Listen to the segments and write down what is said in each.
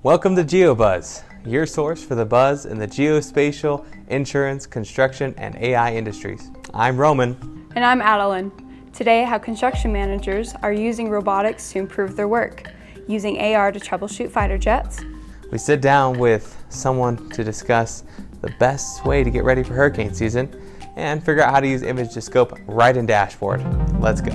Welcome to GeoBuzz, your source for the buzz in the geospatial, insurance, construction, and AI industries. I'm Roman. And I'm Adelyn. Today, how construction managers are using robotics to improve their work, using AR to troubleshoot fighter jets. We sit down with someone to discuss the best way to get ready for hurricane season and figure out how to use ImagetoScope right in Dashboard. Let's go.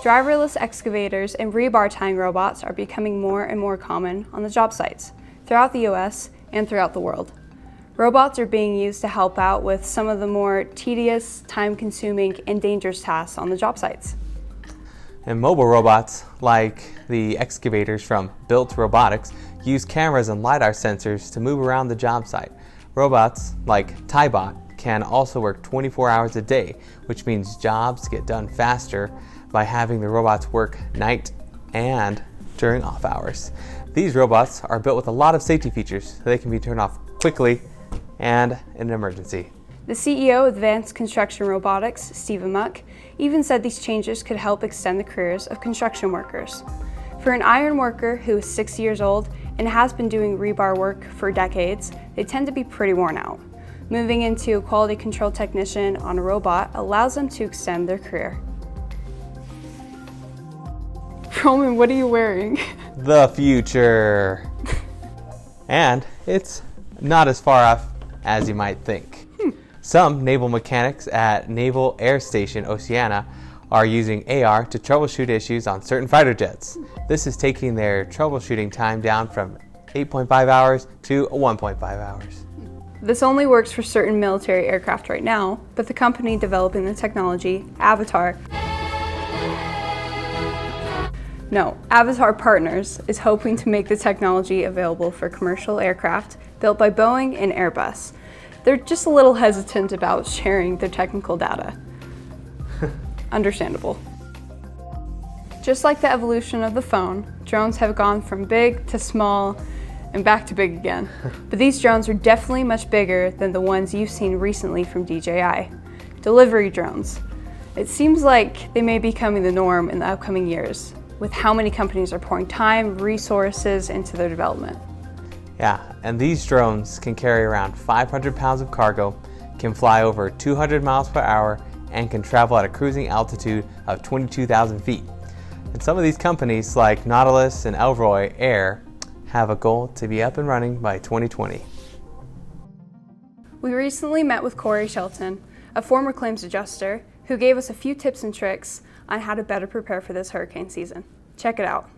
Driverless excavators and rebar tying robots are becoming more and more common on the job sites throughout the US and throughout the world. Robots are being used to help out with some of the more tedious, time-consuming, and dangerous tasks on the job sites. And mobile robots, like the excavators from Built Robotics, use cameras and LiDAR sensors to move around the job site. Robots, like TieBot, can also work 24 hours a day, which means jobs get done faster by having the robots work night and during off hours. These robots are built with a lot of safety features so they can be turned off quickly and in an emergency. The CEO of Advanced Construction Robotics, Stephen Muck, even said these changes could help extend the careers of construction workers. For an iron worker who is 60 years old and has been doing rebar work for decades, they tend to be pretty worn out. Moving into a quality control technician on a robot allows them to extend their career. Roman, what are you wearing? The future. And it's not as far off as you might think. Some naval mechanics at Naval Air Station Oceana are using AR to troubleshoot issues on certain fighter jets. This is taking their troubleshooting time down from 8.5 hours to 1.5 hours. This only works for certain military aircraft right now, but the company developing the technology, Avatar Partners, is hoping to make the technology available for commercial aircraft built by Boeing and Airbus. They're just a little hesitant about sharing their technical data. Understandable. Just like the evolution of the phone, drones have gone from big to small and back to big again. But these drones are definitely much bigger than the ones you've seen recently from DJI. Delivery drones. It seems like they may be becoming the norm in the upcoming years, with how many companies are pouring time, resources into their development. Yeah, and these drones can carry around 500 pounds of cargo, can fly over 200 miles per hour, and can travel at a cruising altitude of 22,000 feet. And some of these companies, like Nautilus and Elroy Air, have a goal to be up and running by 2020. We recently met with Cory Shelton, a former claims adjuster, who gave us a few tips and tricks on how to better prepare for this hurricane season. Check it out.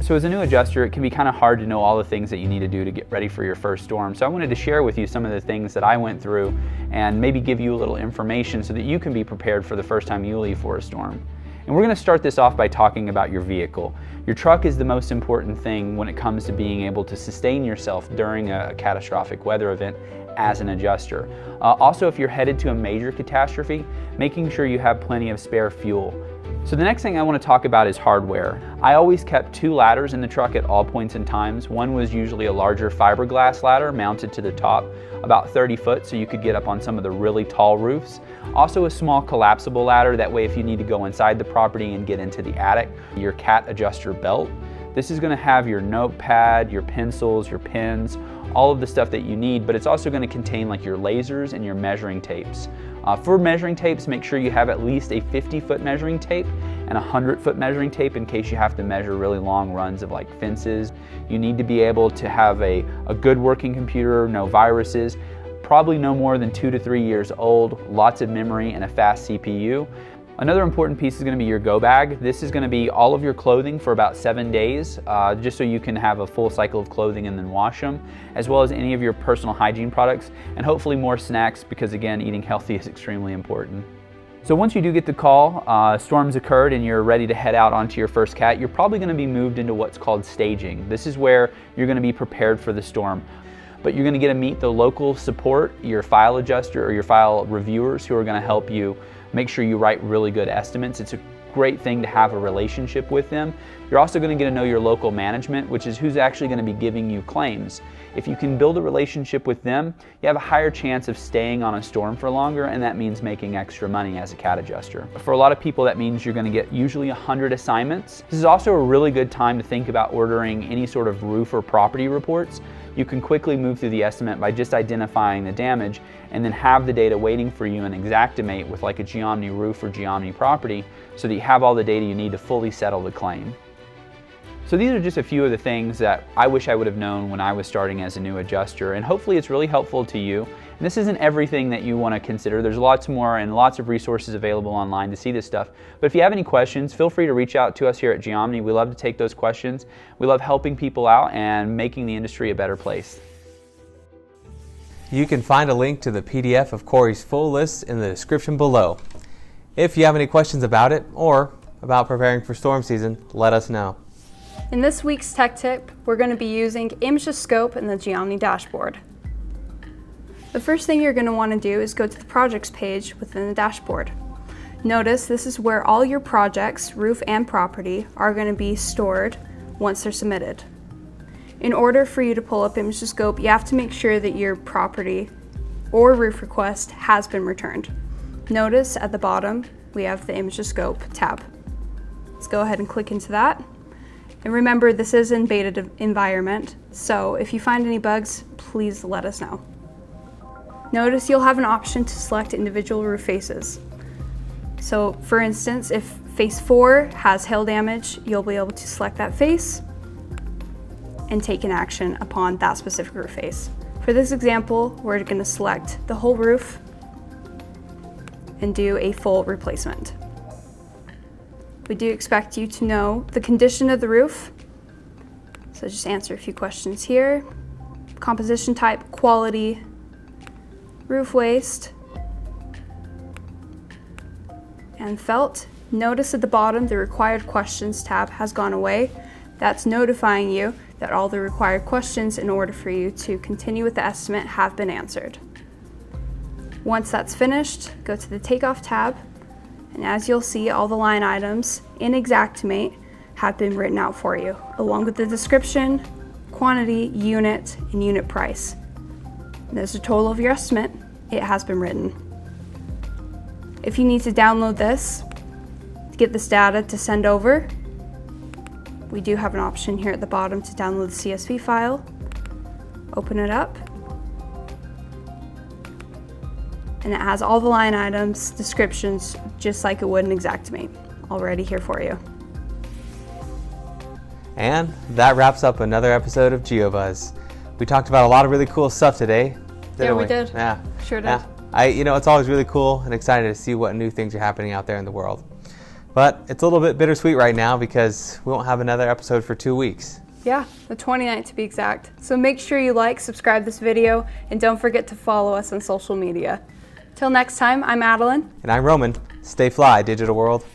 So as a new adjuster, it can be kind of hard to know all the things that you need to do to get ready for your first storm. So I wanted to share with you some of the things that I went through and maybe give you a little information so that you can be prepared for the first time you leave for a storm. And we're going to start this off by talking about your vehicle. Your truck is the most important thing when it comes to being able to sustain yourself during a catastrophic weather event as an adjuster. Also, if you're headed to a major catastrophe, making sure you have plenty of spare fuel. So the next thing I want to talk about is hardware. I always kept 2 ladders in the truck at all points in times. One was usually a larger fiberglass ladder mounted to the top, about 30 foot, so you could get up on some of the really tall roofs. Also a small collapsible ladder, that way if you need to go inside the property and get into the attic. Your cat adjuster belt. This is going to have your notepad, your pencils, your pens, all of the stuff that you need, but it's also going to contain like your lasers and your measuring tapes. For measuring tapes, make sure you have at least a 50-foot measuring tape and a 100-foot measuring tape in case you have to measure really long runs of like fences. You need to be able to have a good working computer, no viruses, probably no more than 2 to 3 years old, lots of memory and a fast CPU. Another important piece is going to be your go bag. This is going to be all of your clothing for about 7 days, just so you can have a full cycle of clothing and then wash them, as well as any of your personal hygiene products, and hopefully more snacks because again, eating healthy is extremely important. So once you do get the call, storms occurred and you're ready to head out onto your first cat, you're probably going to be moved into what's called staging. This is where you're going to be prepared for the storm. But you're going to get to meet the local support, your file adjuster or your file reviewers who are going to help you make sure you write really good estimates. It's great thing to have a relationship with them. You're also going to get to know your local management, which is who's actually going to be giving you claims. If you can build a relationship with them, you have a higher chance of staying on a storm for longer, and that means making extra money as a CAD adjuster. For a lot of people, that means you're going to get usually 100 assignments. This is also a really good time to think about ordering any sort of roof or property reports. You can quickly move through the estimate by just identifying the damage and then have the data waiting for you in Xactimate with like a Geomni roof or Geomni property so that you have all the data you need to fully settle the claim. So these are just a few of the things that I wish I would have known when I was starting as a new adjuster, and hopefully it's really helpful to you. And this isn't everything that you want to consider. There's lots more and lots of resources available online to see this stuff. But if you have any questions, feel free to reach out to us here at Geomni. We love to take those questions. We love helping people out and making the industry a better place. You can find a link to the PDF of Cory's full list in the description below. If you have any questions about it or about preparing for storm season, let us know. In this week's tech tip, we're going to be using ImagetoScope and the Geomni Dashboard. The first thing you're going to want to do is go to the projects page within the dashboard. Notice this is where all your projects, roof and property, are going to be stored once they're submitted. In order for you to pull up ImagetoScope, you have to make sure that your property or roof request has been returned. Notice at the bottom we have the ImagetoScope tab. Let's go ahead and click into that. And remember, this is in beta environment, so if you find any bugs, please let us know. Notice you'll have an option to select individual roof faces. So for instance, if face 4 has hail damage, you'll be able to select that face and take an action upon that specific roof face. For this example, we're going to select the whole roof and do a full replacement. We do expect you to know the condition of the roof, so just answer a few questions here. Composition type, quality, roof waste, and felt. Notice at the bottom the required questions tab has gone away. That's notifying you that all the required questions in order for you to continue with the estimate have been answered. Once that's finished, go to the takeoff tab. And as you'll see, all the line items in Xactimate have been written out for you, along with the description, quantity, unit, and unit price. And there's a total of your estimate. It has been written. If you need to download this to get this data to send over, we do have an option here at the bottom to download the CSV file. Open it up. And it has all the line items, descriptions, just like it would in Xactimate, already here for you. And that wraps up another episode of GeoBuzz. We talked about a lot of really cool stuff today, didn't we? We did. Yeah, sure did. Yeah. It's always really cool and excited to see what new things are happening out there in the world. But it's a little bit bittersweet right now because we won't have another episode for 2 weeks. Yeah, the 29th to be exact. So make sure you like, subscribe this video, and don't forget to follow us on social media. Till next time, I'm Adelyn. And I'm Roman. Stay fly, digital world.